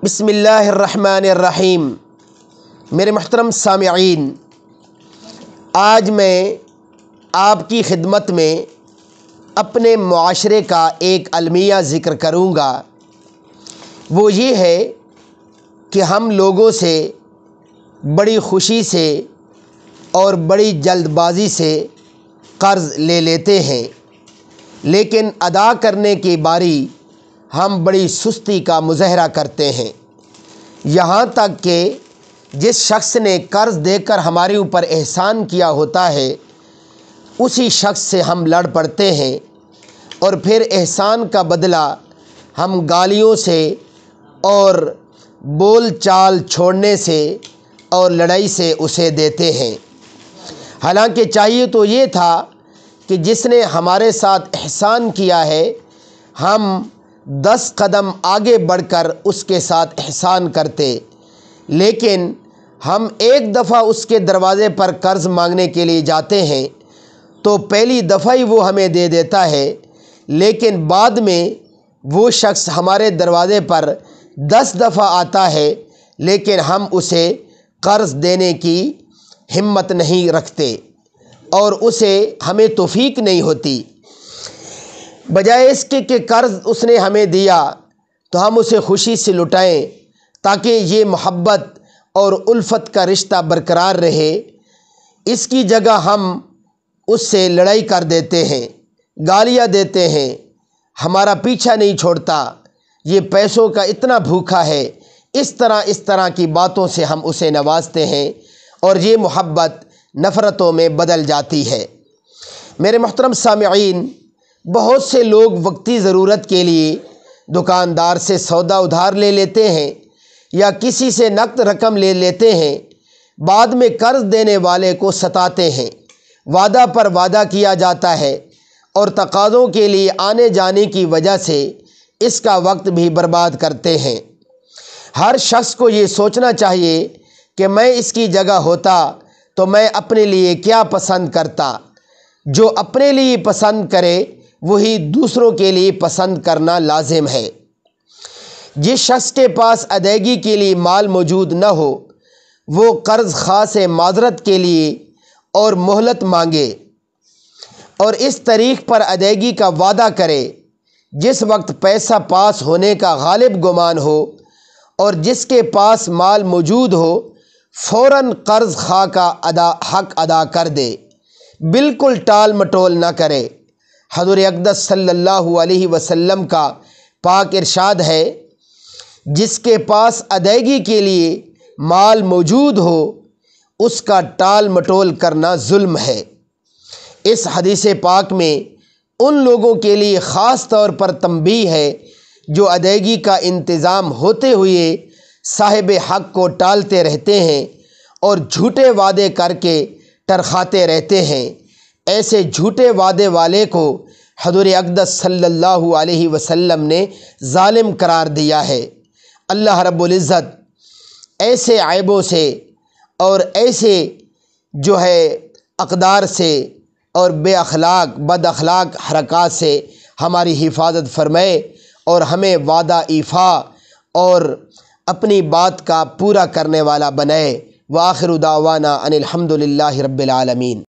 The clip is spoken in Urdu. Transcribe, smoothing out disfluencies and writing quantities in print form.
بسم اللہ الرحمن الرحیم۔ میرے محترم سامعین، آج میں آپ کی خدمت میں اپنے معاشرے کا ایک المیہ ذکر کروں گا۔ وہ یہ ہے کہ ہم لوگوں سے بڑی خوشی سے اور بڑی جلد بازی سے قرض لے لیتے ہیں، لیکن ادا کرنے کی باری ہم بڑی سستی کا مظاہرہ کرتے ہیں، یہاں تک کہ جس شخص نے قرض دے کر ہمارے اوپر احسان کیا ہوتا ہے اسی شخص سے ہم لڑ پڑتے ہیں، اور پھر احسان کا بدلہ ہم گالیوں سے اور بول چال چھوڑنے سے اور لڑائی سے اسے دیتے ہیں۔ حالانکہ چاہیے تو یہ تھا کہ جس نے ہمارے ساتھ احسان کیا ہے ہم 10 قدم آگے بڑھ کر اس کے ساتھ احسان کرتے، لیکن ہم ایک دفعہ اس کے دروازے پر قرض مانگنے کے لیے جاتے ہیں تو پہلی دفعہ ہی وہ ہمیں دے دیتا ہے، لیکن بعد میں وہ شخص ہمارے دروازے پر 10 دفعہ آتا ہے لیکن ہم اسے قرض دینے کی ہمت نہیں رکھتے اور اسے ہمیں توفیق نہیں ہوتی۔ بجائے اس کے کہ قرض اس نے ہمیں دیا تو ہم اسے خوشی سے لٹائیں تاکہ یہ محبت اور الفت کا رشتہ برقرار رہے، اس کی جگہ ہم اس سے لڑائی کر دیتے ہیں، گالیاں دیتے ہیں، ہمارا پیچھا نہیں چھوڑتا، یہ پیسوں کا اتنا بھوکا ہے، اس طرح کی باتوں سے ہم اسے نوازتے ہیں اور یہ محبت نفرتوں میں بدل جاتی ہے۔ میرے محترم سامعین، بہت سے لوگ وقتی ضرورت کے لیے دکاندار سے سودا ادھار لے لیتے ہیں یا کسی سے نقد رقم لے لیتے ہیں، بعد میں قرض دینے والے کو ستاتے ہیں، وعدہ پر وعدہ کیا جاتا ہے اور تقاضوں کے لیے آنے جانے کی وجہ سے اس کا وقت بھی برباد کرتے ہیں۔ ہر شخص کو یہ سوچنا چاہیے کہ میں اس کی جگہ ہوتا تو میں اپنے لیے کیا پسند کرتا۔ جو اپنے لیے پسند کرے وہی دوسروں کے لیے پسند کرنا لازم ہے۔ جس شخص کے پاس ادائیگی کے لیے مال موجود نہ ہو وہ قرض خواہ سے معذرت کے لیے اور مہلت مانگے اور اس تاریخ پر ادائیگی کا وعدہ کرے جس وقت پیسہ پاس ہونے کا غالب گمان ہو، اور جس کے پاس مال موجود ہو فوراً قرض خواہ کا حق ادا کر دے، بالکل ٹال مٹول نہ کرے۔ حضور اقدس صلی اللہ علیہ وسلم کا پاک ارشاد ہے، جس کے پاس ادائیگی کے لیے مال موجود ہو اس کا ٹال مٹول کرنا ظلم ہے۔ اس حدیث پاک میں ان لوگوں کے لیے خاص طور پر تنبیہ ہے جو ادائیگی کا انتظام ہوتے ہوئے صاحب حق کو ٹالتے رہتے ہیں اور جھوٹے وعدے کر کے ٹرخاتے رہتے ہیں۔ ایسے جھوٹے وعدے والے کو حضور اقدس صلی اللہ علیہ وسلم نے ظالم قرار دیا ہے۔ اللہ رب العزت ایسے عیبوں سے اور ایسے اقدار سے اور بد اخلاق حرکات سے ہماری حفاظت فرمائے اور ہمیں وعدہ ایفا اور اپنی بات کا پورا کرنے والا بنائے۔ وآخر دعوانا ان الحمد للہ رب العالمین۔